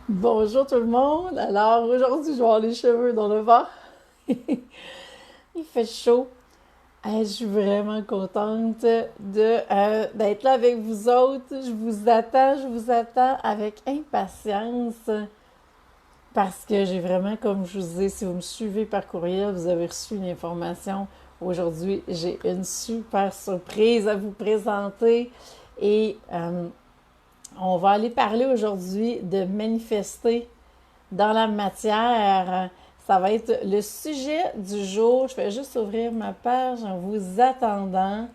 Bonjour tout le monde. Alors aujourd'hui, je vais avoir les cheveux dans le vent. Il fait chaud. Je suis vraiment contente d'être là avec vous autres. Je vous attends avec impatience parce que j'ai vraiment, comme je vous disais, si vous me suivez par courriel, vous avez reçu une information. Aujourd'hui, j'ai une super surprise à vous présenter et on va aller parler aujourd'hui de manifester dans la matière. Ça va être le sujet du jour. Je vais juste ouvrir ma page en vous attendant.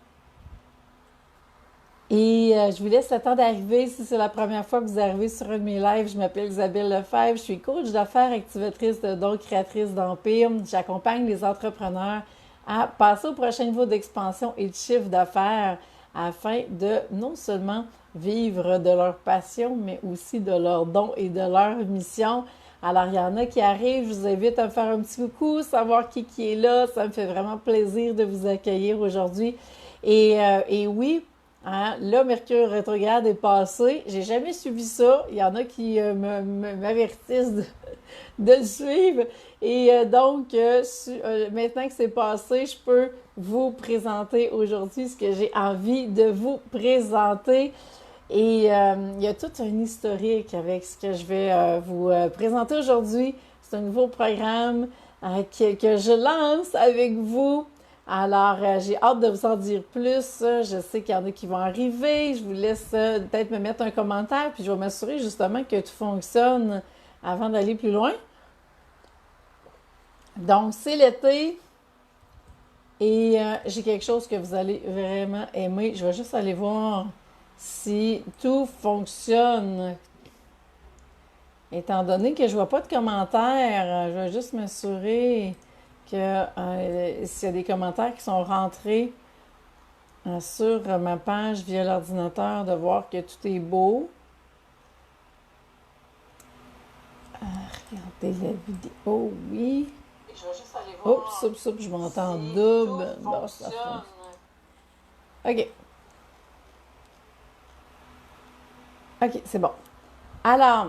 Et je vous laisse le temps d'arriver. Si c'est la première fois que vous arrivez sur un de mes lives, je m'appelle Isabelle Lefebvre. Je suis coach d'affaires, activatrice de dons, créatrice d'empire. J'accompagne les entrepreneurs à passer au prochain niveau d'expansion et de chiffre d'affaires afin de non seulement vivre de leur passion, mais aussi de leurs dons et de leur mission. Alors, il y en a qui arrivent, je vous invite à me faire un petit coucou, savoir qui est là. Ça me fait vraiment plaisir de vous accueillir aujourd'hui. Et oui, hein, là, Mercure rétrograde est passé. J'ai jamais suivi ça. Il y en a qui m'avertissent de le suivre. Et maintenant que c'est passé, je peux vous présenter aujourd'hui ce que j'ai envie de vous présenter. Et il y a tout un historique avec ce que je vais vous présenter aujourd'hui. C'est un nouveau programme que je lance avec vous. Alors, j'ai hâte de vous en dire plus. Je sais qu'il y en a qui vont arriver. Je vous laisse peut-être me mettre un commentaire, puis je vais m'assurer justement que tout fonctionne avant d'aller plus loin. Donc, c'est l'été et j'ai quelque chose que vous allez vraiment aimer. Je vais juste aller voir si tout fonctionne. Étant donné que je vois pas de commentaires, je vais juste m'assurer que s'il y a des commentaires qui sont rentrés sur ma page via l'ordinateur, de voir que tout est beau. Regardez la vidéo, oui. Et je vais juste aller voir Oups, je m'entends si double. tout Bon, ça fonctionne. OK, OK, c'est bon. Alors,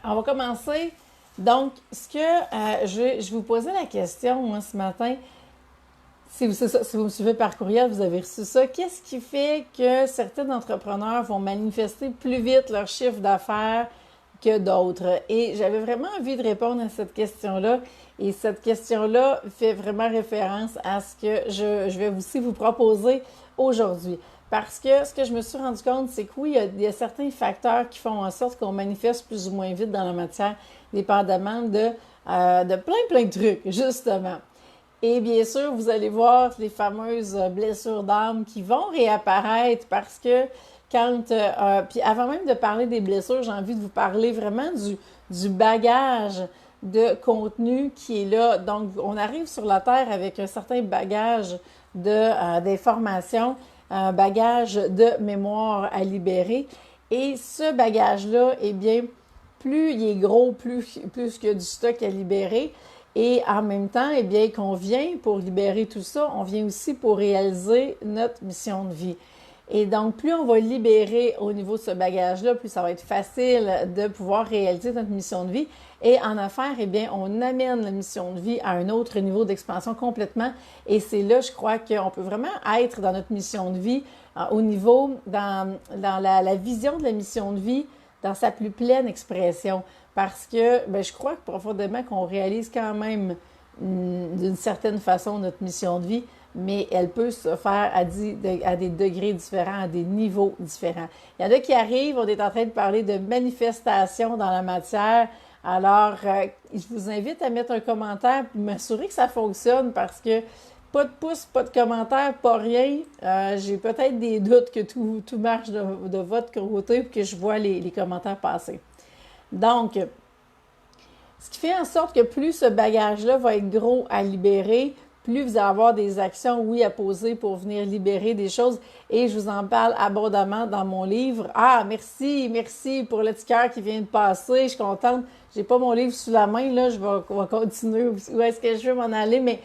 on va commencer. Donc, ce que je vous posais la question, moi, ce matin, si vous me suivez par courriel, vous avez reçu ça. Qu'est-ce qui fait que certains entrepreneurs vont manifester plus vite leur chiffre d'affaires que d'autres? Et j'avais vraiment envie de répondre à cette question-là. Et cette question-là fait vraiment référence à ce que je vais aussi vous proposer aujourd'hui. Parce que ce que je me suis rendu compte, c'est que oui, il y a certains facteurs qui font en sorte qu'on manifeste plus ou moins vite dans la matière, dépendamment de plein de trucs, justement. Et bien sûr, vous allez voir les fameuses blessures d'âme qui vont réapparaître parce que puis avant même de parler des blessures, j'ai envie de vous parler vraiment du bagage de contenu qui est là. Donc, on arrive sur la Terre avec un certain bagage d'informations, un bagage de mémoire à libérer. Et ce bagage-là, eh bien, plus il est gros, plus qu'il y a du stock à libérer. Et en même temps, eh bien, qu'on vient pour libérer tout ça, on vient aussi pour réaliser notre mission de vie. Et donc, plus on va libérer au niveau de ce bagage-là, plus ça va être facile de pouvoir réaliser notre mission de vie. Et en affaires, eh bien, on amène la mission de vie à un autre niveau d'expansion complètement. Et c'est là, je crois, qu'on peut vraiment être dans notre mission de vie, au niveau, dans la vision de la mission de vie, dans sa plus pleine expression. Parce que je crois que profondément qu'on réalise quand même d'une certaine façon notre mission de vie, mais elle peut se faire à des degrés différents, à des niveaux différents. Il y en a qui arrivent, on est en train de parler de manifestation dans la matière. Alors, je vous invite à mettre un commentaire et m'assurer que ça fonctionne parce que pas de pouce, pas de commentaire, pas rien. J'ai peut-être des doutes que tout marche de votre côté et que je vois les commentaires passer. Donc, ce qui fait en sorte que plus ce bagage-là va être gros à libérer, plus vous allez avoir des actions, oui, à poser pour venir libérer des choses. Et je vous en parle abondamment dans mon livre. Ah, merci pour le petit cœur qui vient de passer. Je suis contente. J'ai pas mon livre sous la main, là. On va continuer. Où est-ce que je veux m'en aller? Mais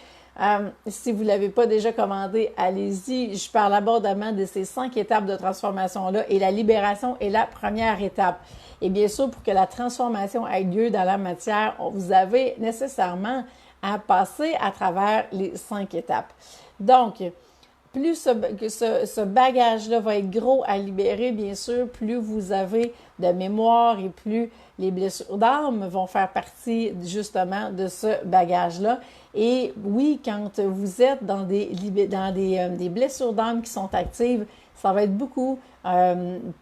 Si vous ne l'avez pas déjà commandé, allez-y. Je parle abondamment de ces 5 étapes de transformation-là et la libération est la première étape. Et bien sûr, pour que la transformation ait lieu dans la matière, vous avez nécessairement à passer à travers les 5 étapes. Donc, plus ce bagage-là va être gros à libérer, bien sûr, plus vous avez de mémoire et plus les blessures d'âme vont faire partie justement de ce bagage-là. Et oui, quand vous êtes dans des blessures d'âme qui sont actives, ça va être beaucoup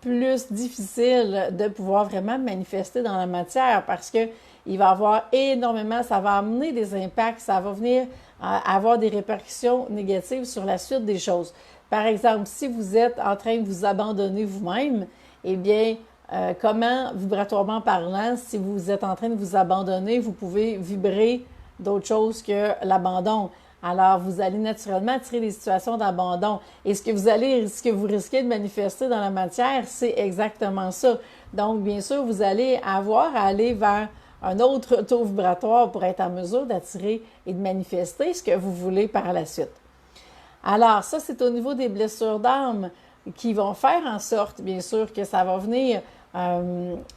plus difficile de pouvoir vraiment manifester dans la matière parce que il va y avoir énormément, ça va amener des impacts, ça va venir avoir des répercussions négatives sur la suite des choses. Par exemple, si vous êtes en train de vous abandonner vous-même, eh bien, comment, vibratoirement parlant, si vous êtes en train de vous abandonner, vous pouvez vibrer d'autre chose que l'abandon. Alors, vous allez naturellement attirer des situations d'abandon. Et ce que vous risquez de manifester dans la matière, c'est exactement ça. Donc, bien sûr, vous allez avoir à aller vers un autre taux vibratoire pour être en mesure d'attirer et de manifester ce que vous voulez par la suite. Alors, ça, c'est au niveau des blessures d'âme qui vont faire en sorte, bien sûr, que ça va venir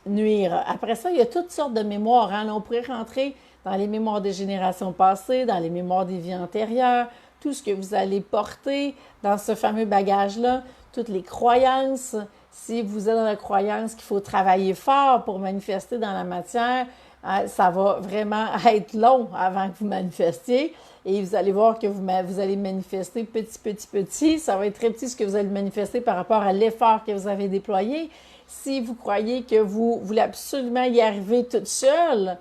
nuire. Après ça, il y a toutes sortes de mémoires. Hein? Là, on pourrait rentrer dans les mémoires des générations passées, dans les mémoires des vies antérieures, tout ce que vous allez porter dans ce fameux bagage-là, toutes les croyances. Si vous êtes dans la croyance qu'il faut travailler fort pour manifester dans la matière, ça va vraiment être long avant que vous manifestiez. Et vous allez voir que vous allez manifester petit. Ça va être très petit ce que vous allez manifester par rapport à l'effort que vous avez déployé. Si vous croyez que vous voulez absolument y arriver toute seule,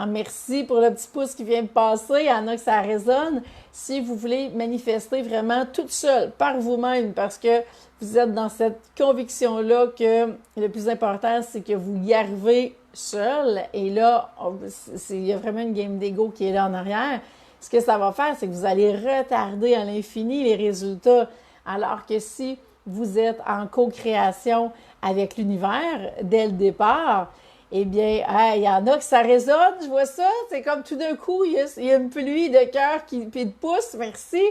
merci pour le petit pouce qui vient de passer. Il y en a que ça résonne. Si vous voulez manifester vraiment toute seule, par vous-même, parce que vous êtes dans cette conviction-là que le plus important, c'est que vous y arrivez seul. Et là, il y a vraiment une game d'ego qui est là en arrière. Ce que ça va faire, c'est que vous allez retarder à l'infini les résultats. Alors que si vous êtes en co-création avec l'univers dès le départ, eh bien, il y en a que ça résonne, je vois ça. C'est comme tout d'un coup, il y a une pluie de cœur puis de pouces, merci.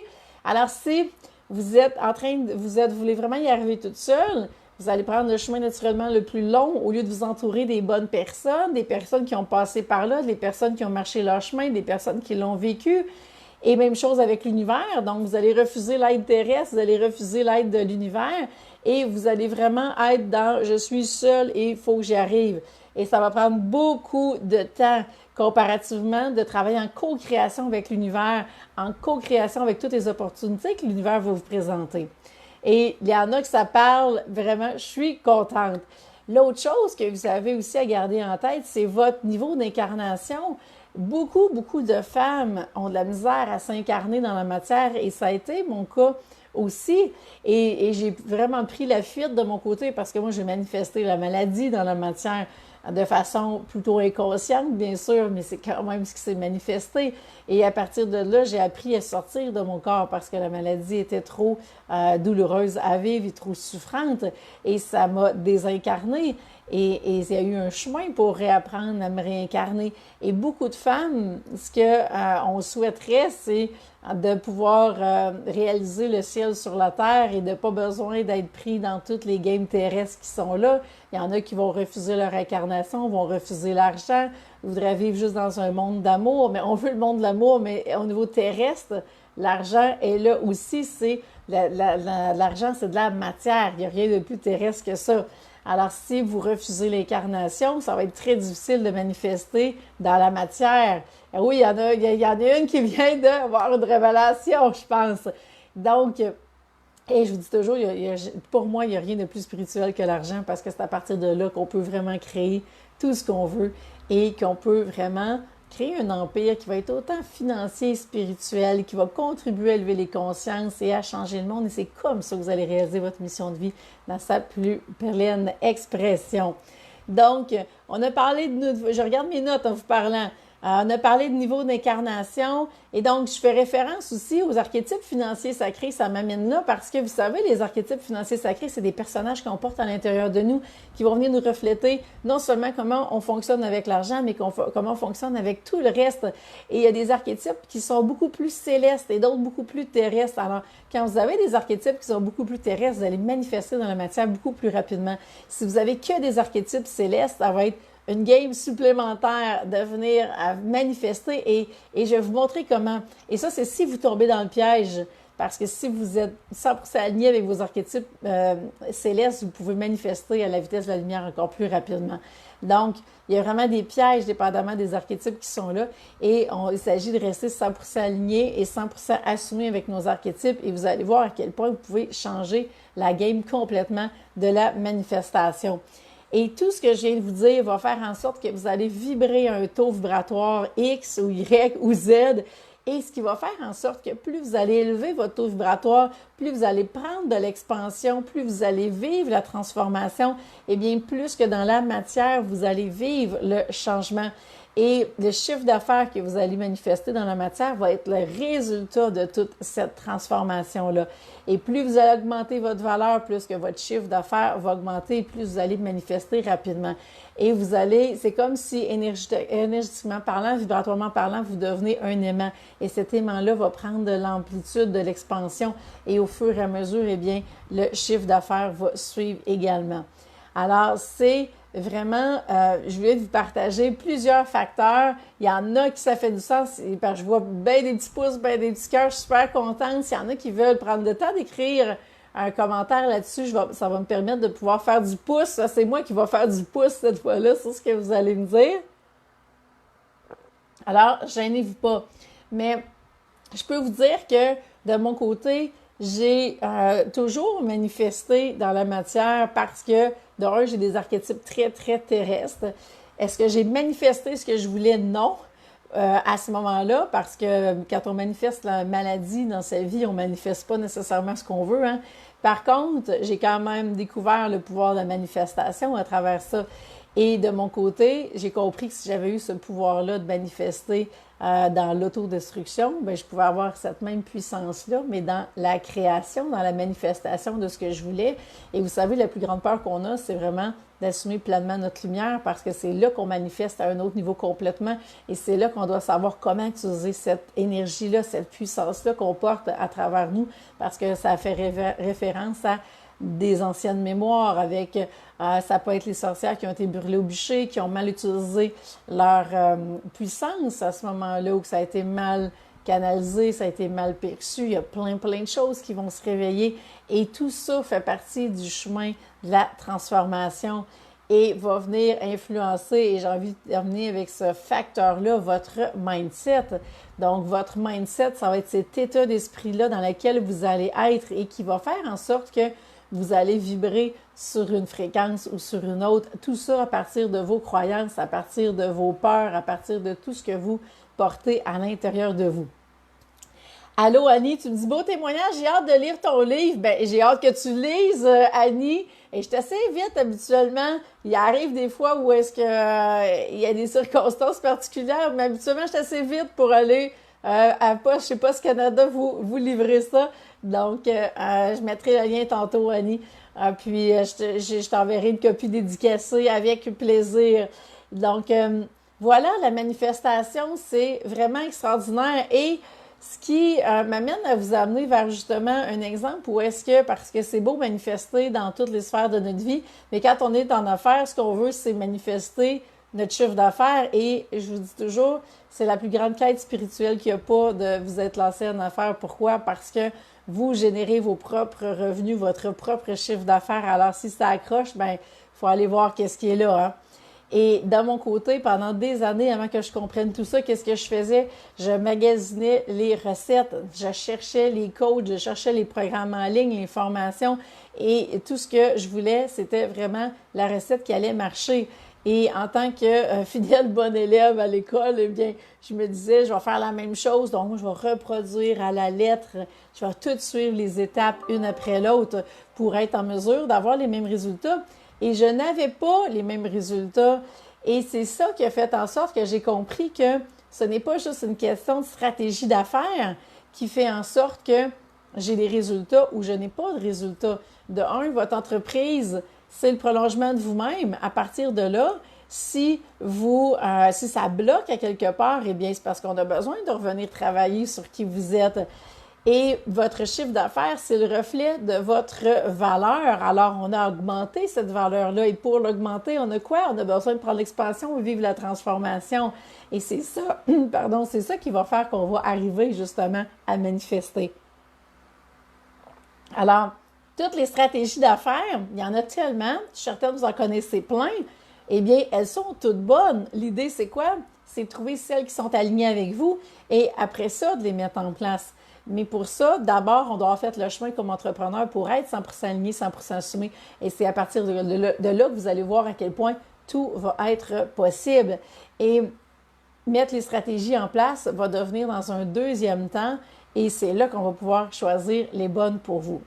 Alors, si vous êtes vous voulez vraiment y arriver toute seule, vous allez prendre le chemin naturellement le plus long au lieu de vous entourer des bonnes personnes, des personnes qui ont passé par là, des personnes qui ont marché leur chemin, des personnes qui l'ont vécu. Et même chose avec l'univers. Donc, vous allez refuser l'aide terrestre, vous allez refuser l'aide de l'univers et vous allez vraiment être dans « je suis seule et il faut que j'y arrive ». Et ça va prendre beaucoup de temps comparativement de travailler en co-création avec l'univers, en co-création avec toutes les opportunités que l'univers va vous présenter. Et il y en a que ça parle vraiment, je suis contente. L'autre chose que vous avez aussi à garder en tête, c'est votre niveau d'incarnation. Beaucoup de femmes ont de la misère à s'incarner dans la matière et ça a été mon cas aussi. Et j'ai vraiment pris la fuite de mon côté parce que moi, j'ai manifesté la maladie dans la matière de façon plutôt inconsciente, bien sûr, mais c'est quand même ce qui s'est manifesté. Et à partir de là, j'ai appris à sortir de mon corps parce que la maladie était trop douloureuse à vivre et trop souffrante. Et ça m'a désincarnée. Et il y a eu un chemin pour réapprendre à me réincarner. Et beaucoup de femmes, ce qu'on souhaiterait, c'est de pouvoir réaliser le ciel sur la terre et de pas besoin d'être pris dans toutes les games terrestres qui sont là. Il y en a qui vont refuser leur incarnation, vont refuser l'argent, voudraient vivre juste dans un monde d'amour. Mais on veut le monde de l'amour, mais au niveau terrestre, l'argent est là aussi. C'est l'argent, c'est de la matière. Il n'y a rien de plus terrestre que ça. Alors, si vous refusez l'incarnation, ça va être très difficile de manifester dans la matière. Et oui, il y en a une qui vient d'avoir une révélation, je pense. Donc, et je vous dis toujours, pour moi, il n'y a rien de plus spirituel que l'argent parce que c'est à partir de là qu'on peut vraiment créer tout ce qu'on veut et qu'on peut vraiment créer un empire qui va être autant financier et spirituel, qui va contribuer à élever les consciences et à changer le monde. Et c'est comme ça que vous allez réaliser votre mission de vie dans sa plus pleine expression. Donc, on a parlé je regarde mes notes en vous parlant. On a parlé de niveau d'incarnation et donc je fais référence aussi aux archétypes financiers sacrés. Ça m'amène là parce que vous savez, les archétypes financiers sacrés, c'est des personnages qu'on porte à l'intérieur de nous qui vont venir nous refléter non seulement comment on fonctionne avec l'argent, mais comment on fonctionne avec tout le reste. Et il y a des archétypes qui sont beaucoup plus célestes et d'autres beaucoup plus terrestres. Alors, quand vous avez des archétypes qui sont beaucoup plus terrestres, vous allez manifester dans la matière beaucoup plus rapidement. Si vous avez que des archétypes célestes, ça va être une game supplémentaire de venir à manifester et je vais vous montrer comment. Et ça, c'est si vous tombez dans le piège, parce que si vous êtes 100% aligné avec vos archétypes célestes, vous pouvez manifester à la vitesse de la lumière encore plus rapidement. Donc, il y a vraiment des pièges dépendamment des archétypes qui sont là et il s'agit de rester 100% aligné et 100% assumé avec nos archétypes et vous allez voir à quel point vous pouvez changer la game complètement de la manifestation. Et tout ce que je viens de vous dire va faire en sorte que vous allez vibrer un taux vibratoire X ou Y ou Z. Et ce qui va faire en sorte que plus vous allez élever votre taux vibratoire, plus vous allez prendre de l'expansion, plus vous allez vivre la transformation, et bien plus que dans la matière, vous allez vivre le changement. Et le chiffre d'affaires que vous allez manifester dans la matière va être le résultat de toute cette transformation-là. Et plus vous allez augmenter votre valeur, plus que votre chiffre d'affaires va augmenter, plus vous allez manifester rapidement. Et vous allez, c'est comme si énergétiquement parlant, vibratoirement parlant, vous devenez un aimant. Et cet aimant-là va prendre de l'amplitude, de l'expansion. Et au fur et à mesure, eh bien, le chiffre d'affaires va suivre également. Alors, c'est vraiment, je voulais vous partager plusieurs facteurs. Il y en a qui ça fait du sens, parce que je vois bien des petits pouces, bien des petits cœurs, je suis super contente. S'il y en a qui veulent prendre le temps d'écrire un commentaire là-dessus, ça va me permettre de pouvoir faire du pouce. C'est moi qui vais faire du pouce cette fois-là sur ce que vous allez me dire. Alors, gênez-vous pas. Mais je peux vous dire que de mon côté, j'ai toujours manifesté dans la matière parce que, d'un, j'ai des archétypes très, très terrestres. Est-ce que j'ai manifesté ce que je voulais? Non. À ce moment-là, parce que quand on manifeste la maladie dans sa vie, on ne manifeste pas nécessairement ce qu'on veut, hein. Par contre, j'ai quand même découvert le pouvoir de la manifestation à travers ça. Et de mon côté, j'ai compris que si j'avais eu ce pouvoir-là de manifester dans l'autodestruction, bien, je pouvais avoir cette même puissance-là, mais dans la création, dans la manifestation de ce que je voulais. Et vous savez, la plus grande peur qu'on a, c'est vraiment d'assumer pleinement notre lumière parce que c'est là qu'on manifeste à un autre niveau complètement et c'est là qu'on doit savoir comment utiliser cette énergie-là, cette puissance-là qu'on porte à travers nous parce que ça fait référence à des anciennes mémoires avec, ça peut être les sorcières qui ont été brûlées au bûcher, qui ont mal utilisé leur puissance à ce moment-là, ou que ça a été mal canalisé, ça a été mal perçu. Il y a plein de choses qui vont se réveiller et tout ça fait partie du chemin de la transformation et va venir influencer, et j'ai envie de terminer avec ce facteur-là, votre mindset. Donc, votre mindset, ça va être cet état d'esprit-là dans lequel vous allez être et qui va faire en sorte que vous allez vibrer sur une fréquence ou sur une autre. Tout ça à partir de vos croyances, à partir de vos peurs, à partir de tout ce que vous portez à l'intérieur de vous. Allô, Annie, tu me dis, beau témoignage, j'ai hâte de lire ton livre. Ben, j'ai hâte que tu lises, Annie. Et je t'essaie vite habituellement. Il arrive des fois où est-ce que il y a des circonstances particulières, mais habituellement, je t'essaie vite pour aller à Poste chez Poste Canada vous livrer ça. Donc, je mettrai le lien tantôt, Annie. Puis, je t'enverrai une copie dédicacée avec plaisir. Donc, voilà, la manifestation, c'est vraiment extraordinaire. Et ce qui m'amène à vous amener vers justement un exemple où est-ce que, parce que c'est beau manifester dans toutes les sphères de notre vie, mais quand on est en affaires, ce qu'on veut, c'est manifester notre chiffre d'affaires. Et je vous dis toujours, c'est la plus grande quête spirituelle qu'il n'y a pas de vous être lancé en affaires. Pourquoi? Parce que vous générez vos propres revenus, votre propre chiffre d'affaires. Alors, si ça accroche, ben, il faut aller voir qu'est-ce qui est là, hein. Et de mon côté, pendant des années, avant que je comprenne tout ça, qu'est-ce que je faisais? Je magasinais les recettes, je cherchais les codes, je cherchais les programmes en ligne, les formations et tout ce que je voulais, c'était vraiment la recette qui allait marcher. Et en tant que fidèle bonne élève à l'école, eh bien, je me disais, je vais faire la même chose, donc je vais reproduire à la lettre, je vais tout suivre les étapes une après l'autre pour être en mesure d'avoir les mêmes résultats. Et je n'avais pas les mêmes résultats. Et c'est ça qui a fait en sorte que j'ai compris que ce n'est pas juste une question de stratégie d'affaires qui fait en sorte que j'ai des résultats ou je n'ai pas de résultats. De un, votre entreprise, c'est le prolongement de vous-même. À partir de là, si ça bloque à quelque part, eh bien, c'est parce qu'on a besoin de revenir travailler sur qui vous êtes. Et votre chiffre d'affaires, c'est le reflet de votre valeur. Alors, on a augmenté cette valeur-là. Et pour l'augmenter, on a quoi? On a besoin de prendre l'expansion et vivre la transformation. Et c'est ça, c'est ça qui va faire qu'on va arriver justement à manifester. Alors, toutes les stratégies d'affaires, il y en a tellement, certaines vous en connaissez plein, eh bien, elles sont toutes bonnes. L'idée, c'est quoi? C'est de trouver celles qui sont alignées avec vous et après ça, de les mettre en place. Mais pour ça, d'abord, on doit avoir fait le chemin comme entrepreneur pour être 100% aligné, 100% assumé. Et c'est à partir de là que vous allez voir à quel point tout va être possible. Et mettre les stratégies en place va devenir dans un deuxième temps et c'est là qu'on va pouvoir choisir les bonnes pour vous.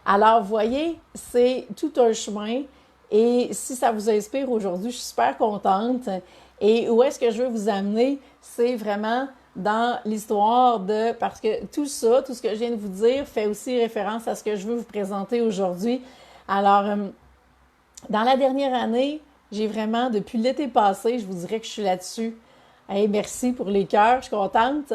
Alors, vous voyez, c'est tout un chemin et si ça vous inspire aujourd'hui, je suis super contente. Et où est-ce que je veux vous amener? C'est vraiment dans l'histoire parce que tout ça, tout ce que je viens de vous dire fait aussi référence à ce que je veux vous présenter aujourd'hui. Alors, dans la dernière année, j'ai vraiment, depuis l'été passé, je vous dirais que je suis là-dessus. Hey, merci pour les cœurs, je suis contente.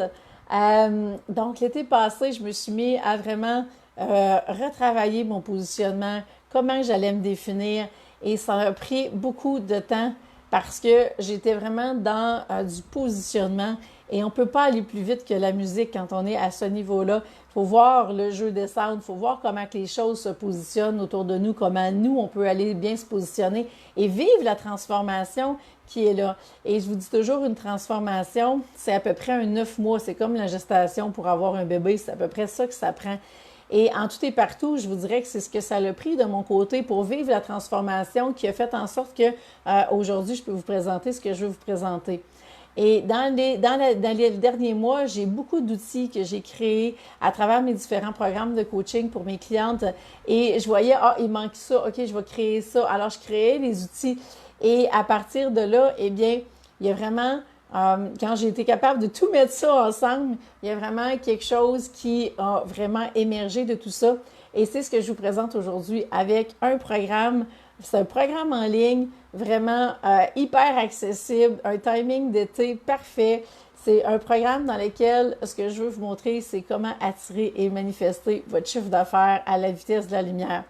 Donc, l'été passé, je me suis mis à vraiment retravailler mon positionnement, comment j'allais me définir. Et ça a pris beaucoup de temps parce que j'étais vraiment dans du positionnement. Et on ne peut pas aller plus vite que la musique quand on est à ce niveau-là. Il faut voir le jeu descendre, il faut voir comment que les choses se positionnent autour de nous, comment nous, on peut aller bien se positionner et vivre la transformation qui est là. Et je vous dis toujours, une transformation, c'est à peu près 9 mois. C'est comme la gestation pour avoir un bébé, c'est à peu près ça que ça prend. Et en tout et partout, je vous dirais que c'est ce que ça a pris de mon côté pour vivre la transformation qui a fait en sorte que aujourd'hui, je peux vous présenter ce que je veux vous présenter. Et dans les derniers mois, j'ai beaucoup d'outils que j'ai créés à travers mes différents programmes de coaching pour mes clientes. Et je voyais, il manque ça, OK, je vais créer ça. Alors, je créais les outils. Et à partir de là, eh bien, il y a vraiment, quand j'ai été capable de tout mettre ça ensemble, il y a vraiment quelque chose qui a vraiment émergé de tout ça. Et c'est ce que je vous présente aujourd'hui avec un programme. C'est un programme en ligne vraiment hyper accessible, un timing d'été parfait. C'est un programme dans lequel ce que je veux vous montrer, c'est comment attirer et manifester votre chiffre d'affaires à la vitesse de la lumière.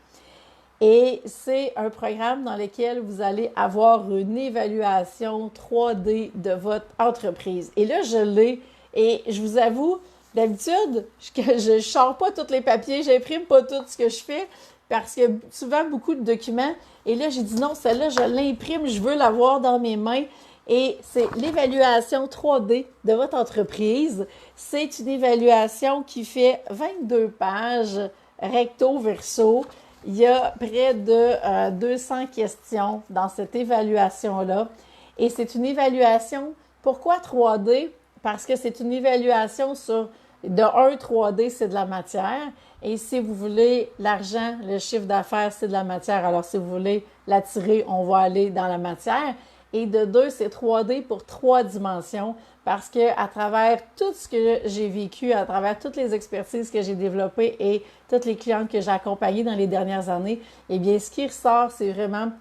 Et c'est un programme dans lequel vous allez avoir une évaluation 3D de votre entreprise. Et là, je l'ai. Et je vous avoue, d'habitude, je ne sors pas tous les papiers, j'imprime pas tout ce que je fais parce qu'il y a souvent beaucoup de documents. Et là, j'ai dit non, celle-là, je l'imprime, je veux l'avoir dans mes mains. Et c'est l'évaluation 3D de votre entreprise. C'est une évaluation qui fait 22 pages recto verso. Il y a près de 200 questions dans cette évaluation-là. Et c'est une évaluation, pourquoi 3D? Parce que c'est une évaluation sur, de 1, 3D, c'est de la matière. Et si vous voulez l'argent, le chiffre d'affaires, c'est de la matière. Alors, si vous voulez l'attirer, on va aller dans la matière. Et de 2, c'est 3D pour 3 dimensions. Parce que à travers tout ce que j'ai vécu, à travers toutes les expertises que j'ai développées et toutes les clientes que j'ai accompagnées dans les dernières années, eh bien, ce qui ressort, c'est vraiment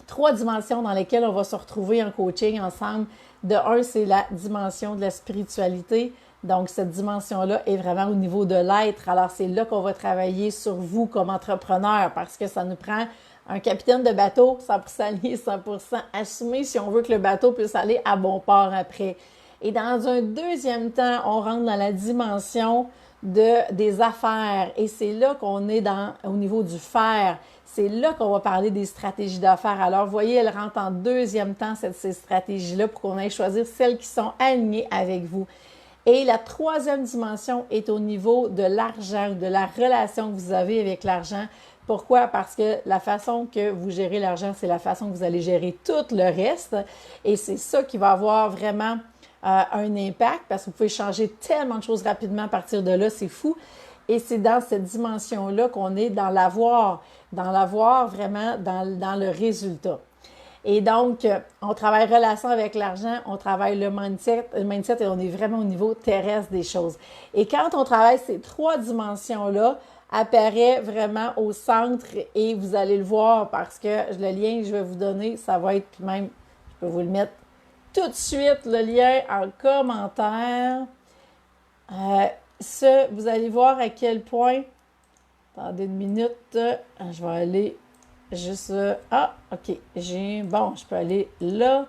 3 dimensions dans lesquelles on va se retrouver en coaching ensemble. De 1, c'est la dimension de la spiritualité. Donc, cette dimension-là est vraiment au niveau de l'être. Alors, c'est là qu'on va travailler sur vous comme entrepreneur parce que ça nous prend un capitaine de bateau 100% lié, 100% assumé si on veut que le bateau puisse aller à bon port après. Et dans un deuxième temps, on rentre dans la dimension des affaires et c'est là qu'on est au niveau du faire. C'est là qu'on va parler des stratégies d'affaires. Alors, vous voyez, elle rentre en deuxième temps, ces stratégies-là, pour qu'on aille choisir celles qui sont alignées avec vous. Et la troisième dimension est au niveau de l'argent, de la relation que vous avez avec l'argent. Pourquoi? Parce que la façon que vous gérez l'argent, c'est la façon que vous allez gérer tout le reste. Et c'est ça qui va avoir vraiment un impact parce que vous pouvez changer tellement de choses rapidement à partir de là, c'est fou. Et c'est dans cette dimension-là qu'on est dans l'avoir vraiment dans le résultat. Et donc, on travaille relation avec l'argent, on travaille le mindset et on est vraiment au niveau terrestre des choses. Et quand on travaille ces 3 dimensions-là, apparaît vraiment au centre et vous allez le voir parce que le lien que je vais vous donner, ça va être, puis même, je peux vous le mettre tout de suite, le lien en commentaire. Vous allez voir à quel point, attendez une minute, je vais aller juste, ok, je peux aller là.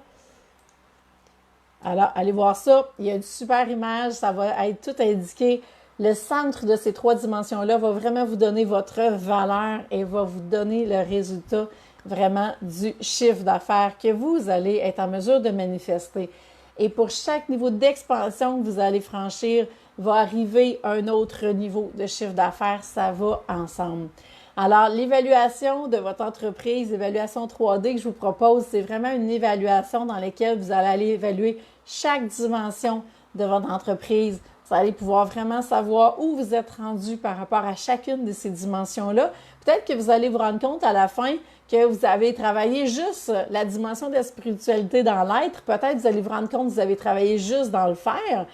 Alors, allez voir ça, il y a une super image, ça va être tout indiqué. Le centre de ces 3 dimensions-là va vraiment vous donner votre valeur et va vous donner le résultat vraiment du chiffre d'affaires que vous allez être en mesure de manifester. Et pour chaque niveau d'expansion que vous allez franchir, va arriver un autre niveau de chiffre d'affaires, ça va ensemble. Alors, l'évaluation de votre entreprise, l'évaluation 3D que je vous propose, c'est vraiment une évaluation dans laquelle vous allez aller évaluer chaque dimension de votre entreprise. Vous allez pouvoir vraiment savoir où vous êtes rendu par rapport à chacune de ces dimensions-là. Peut-être que vous allez vous rendre compte à la fin que vous avez travaillé juste la dimension de la spiritualité dans l'être. Peut-être que vous allez vous rendre compte que vous avez travaillé juste dans le faire.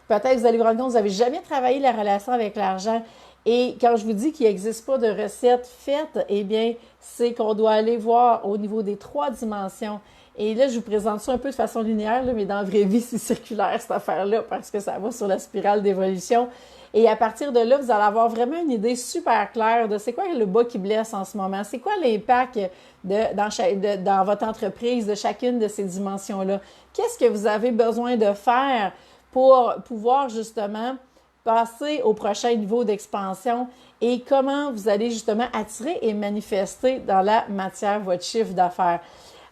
Peut-être que vous allez vous rendre compte que vous n'avez jamais travaillé la relation avec l'argent. Et quand je vous dis qu'il n'existe pas de recette faite, eh bien, c'est qu'on doit aller voir au niveau des 3 dimensions. Et là, je vous présente ça un peu de façon linéaire, là, mais dans la vraie vie, c'est circulaire, cette affaire-là, parce que ça va sur la spirale d'évolution. Et à partir de là, vous allez avoir vraiment une idée super claire de c'est quoi le bas qui blesse en ce moment, c'est quoi l'impact dans votre entreprise de chacune de ces dimensions-là. Qu'est-ce que vous avez besoin de faire pour pouvoir justement passer au prochain niveau d'expansion et comment vous allez justement attirer et manifester dans la matière votre chiffre d'affaires.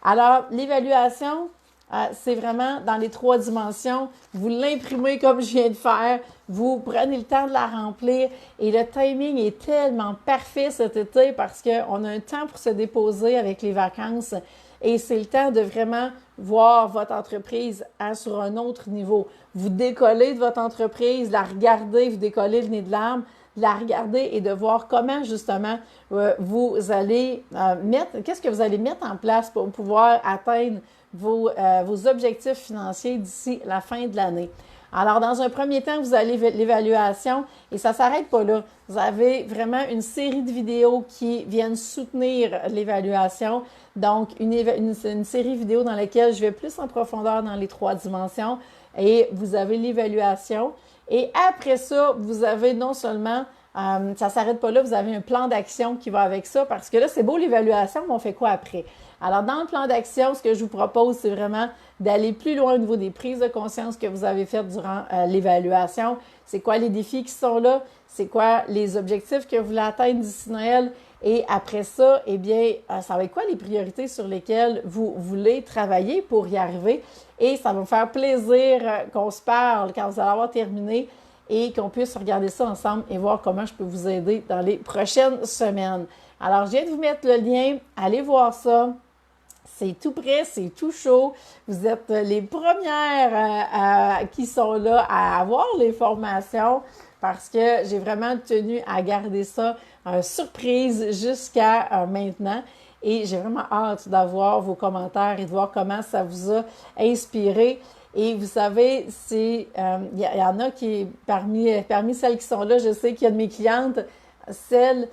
Alors, l'évaluation, c'est vraiment dans les 3 dimensions. Vous l'imprimez comme je viens de faire. Vous prenez le temps de la remplir. Et le timing est tellement parfait cet été parce qu'on a un temps pour se déposer avec les vacances. Et c'est le temps de vraiment voir votre entreprise sur un autre niveau. Vous décollez de votre entreprise, la regardez, vous décollez le nez de l'arbre, la regarder et de voir comment justement vous allez qu'est-ce que vous allez mettre en place pour pouvoir atteindre vos objectifs financiers d'ici la fin de l'année. Alors, dans un premier temps, vous allez l'évaluation et ça ne s'arrête pas là. Vous avez vraiment une série de vidéos qui viennent soutenir l'évaluation. Donc, une série de vidéos dans laquelle je vais plus en profondeur dans les 3 dimensions et vous avez l'évaluation. Et après ça, vous avez non seulement, ça ne s'arrête pas là, vous avez un plan d'action qui va avec ça parce que là, c'est beau l'évaluation, mais on fait quoi après? Alors, dans le plan d'action, ce que je vous propose, c'est vraiment d'aller plus loin au niveau des prises de conscience que vous avez faites durant l'évaluation. C'est quoi les défis qui sont là? C'est quoi les objectifs que vous voulez atteindre d'ici Noël? Et après ça, eh bien, ça va être quoi les priorités sur lesquelles vous voulez travailler pour y arriver? Et ça va me faire plaisir qu'on se parle quand vous allez avoir terminé et qu'on puisse regarder ça ensemble et voir comment je peux vous aider dans les prochaines semaines. Alors, je viens de vous mettre le lien. Allez voir ça. C'est tout prêt, c'est tout chaud. Vous êtes les premières qui sont là à avoir les formations parce que j'ai vraiment tenu à garder ça surprise jusqu'à maintenant. Et j'ai vraiment hâte d'avoir vos commentaires et de voir comment ça vous a inspiré. Et vous savez, il y en a qui, parmi celles qui sont là, je sais qu'il y a de mes clientes, il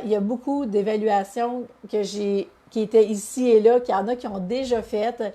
y a beaucoup d'évaluations qui étaient ici et là, qu'il y en a qui ont déjà faites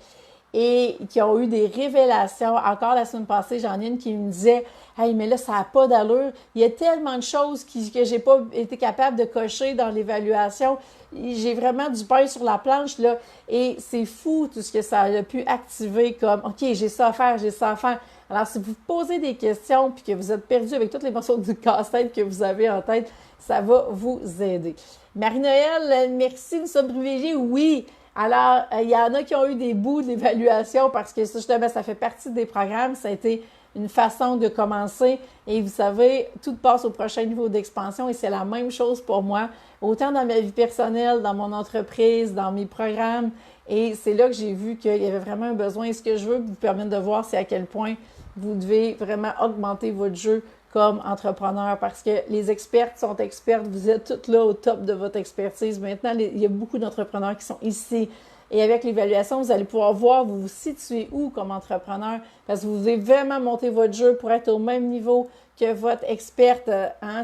et qui ont eu des révélations. Encore la semaine passée, j'en ai une qui me disait « Hey, mais là, ça n'a pas d'allure. Il y a tellement de choses que j'ai pas été capable de cocher dans l'évaluation. J'ai vraiment du pain sur la planche, là. Et c'est fou tout ce que ça a pu activer comme « OK, j'ai ça à faire, j'ai ça à faire. » Alors, si vous posez des questions puis que vous êtes perdu avec toutes les morceaux du casse-tête que vous avez en tête, ça va vous aider. Marie-Noël, merci, nous sommes privilégiés. Oui! Alors, il y en a qui ont eu des bouts de l'évaluation parce que justement, ça fait partie des programmes. Ça a été une façon de commencer. Et vous savez, tout passe au prochain niveau d'expansion et c'est la même chose pour moi, autant dans ma vie personnelle, dans mon entreprise, dans mes programmes. Et c'est là que j'ai vu qu'il y avait vraiment un besoin. Et ce que je veux vous permettre de voir, c'est à quel point vous devez vraiment augmenter votre jeu comme entrepreneur parce que les expertes sont expertes. Vous êtes toutes là au top de votre expertise. Maintenant, il y a beaucoup d'entrepreneurs qui sont ici Et avec l'évaluation, vous allez pouvoir voir vous vous situez où comme entrepreneur parce que vous devez vraiment monter votre jeu pour être au même niveau que votre experte.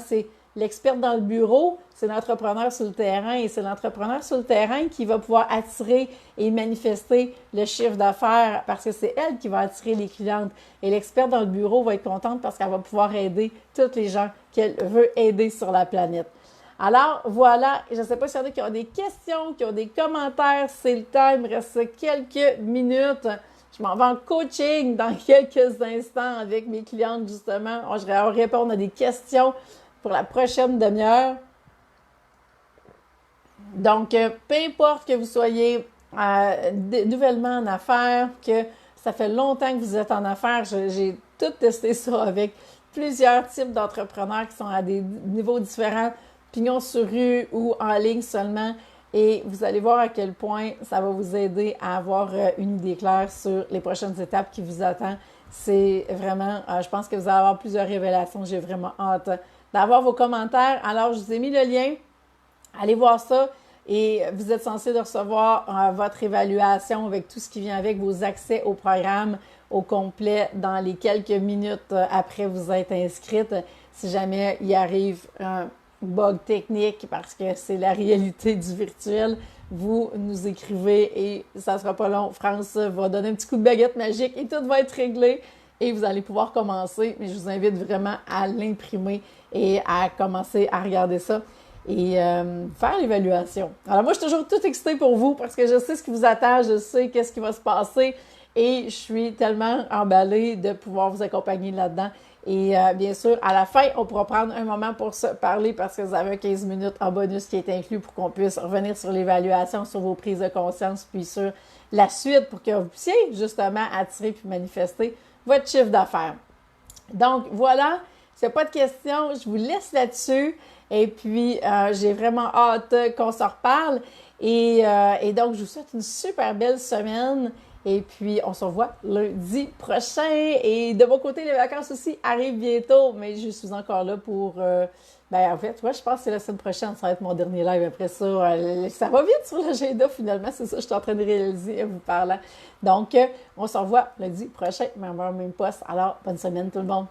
C'est l'experte dans le bureau, c'est l'entrepreneur sur le terrain et c'est l'entrepreneur sur le terrain qui va pouvoir attirer et manifester le chiffre d'affaires parce que c'est elle qui va attirer les clientes. Et l'experte dans le bureau va être contente parce qu'elle va pouvoir aider toutes les gens qu'elle veut aider sur la planète. Alors, voilà, je ne sais pas s'il y en a qui ont des questions, qui ont des commentaires, c'est le temps, il me reste quelques minutes. Je m'en vais en coaching dans quelques instants avec mes clientes, justement. Je vais répondre à des questions pour la prochaine demi-heure. Donc, peu importe que vous soyez nouvellement en affaires, que ça fait longtemps que vous êtes en affaires, j'ai tout testé ça avec plusieurs types d'entrepreneurs qui sont à des niveaux différents, pignon sur rue ou en ligne seulement. Et vous allez voir à quel point ça va vous aider à avoir une idée claire sur les prochaines étapes qui vous attendent. C'est vraiment, je pense que vous allez avoir plusieurs révélations. J'ai vraiment hâte d'avoir vos commentaires. Alors, je vous ai mis le lien. Allez voir ça. Et vous êtes censé de recevoir votre évaluation avec tout ce qui vient avec, vos accès au programme au complet dans les quelques minutes après vous être inscrite. Si jamais il arrive un bug technique, parce que c'est la réalité du virtuel, vous nous écrivez et ça sera pas long. France va donner un petit coup de baguette magique et tout va être réglé et vous allez pouvoir commencer. Mais je vous invite vraiment à l'imprimer et à commencer à regarder ça et faire l'évaluation. Alors moi, je suis toujours toute excitée pour vous parce que je sais ce qui vous attend, je sais qu'est-ce qui va se passer et je suis tellement emballée de pouvoir vous accompagner là-dedans. Et bien sûr, à la fin, on pourra prendre un moment pour se parler parce que vous avez 15 minutes en bonus qui est inclus pour qu'on puisse revenir sur l'évaluation, sur vos prises de conscience, puis sur la suite pour que vous puissiez justement attirer puis manifester votre chiffre d'affaires. Donc voilà, s'il n'y a pas de questions, je vous laisse là-dessus. Et puis, j'ai vraiment hâte qu'on s'en reparle. Et donc, je vous souhaite une super belle semaine. Et puis, on se revoit lundi prochain. Et de mon côté, les vacances aussi arrivent bientôt. Mais je suis encore là pour... en fait, je pense que c'est la semaine prochaine. Ça va être mon dernier live. Après ça, ça va vite sur l'agenda finalement. C'est ça que je suis en train de réaliser en vous parlant. Donc, on se revoit lundi prochain. Même heure, même poste. Alors, bonne semaine tout le monde.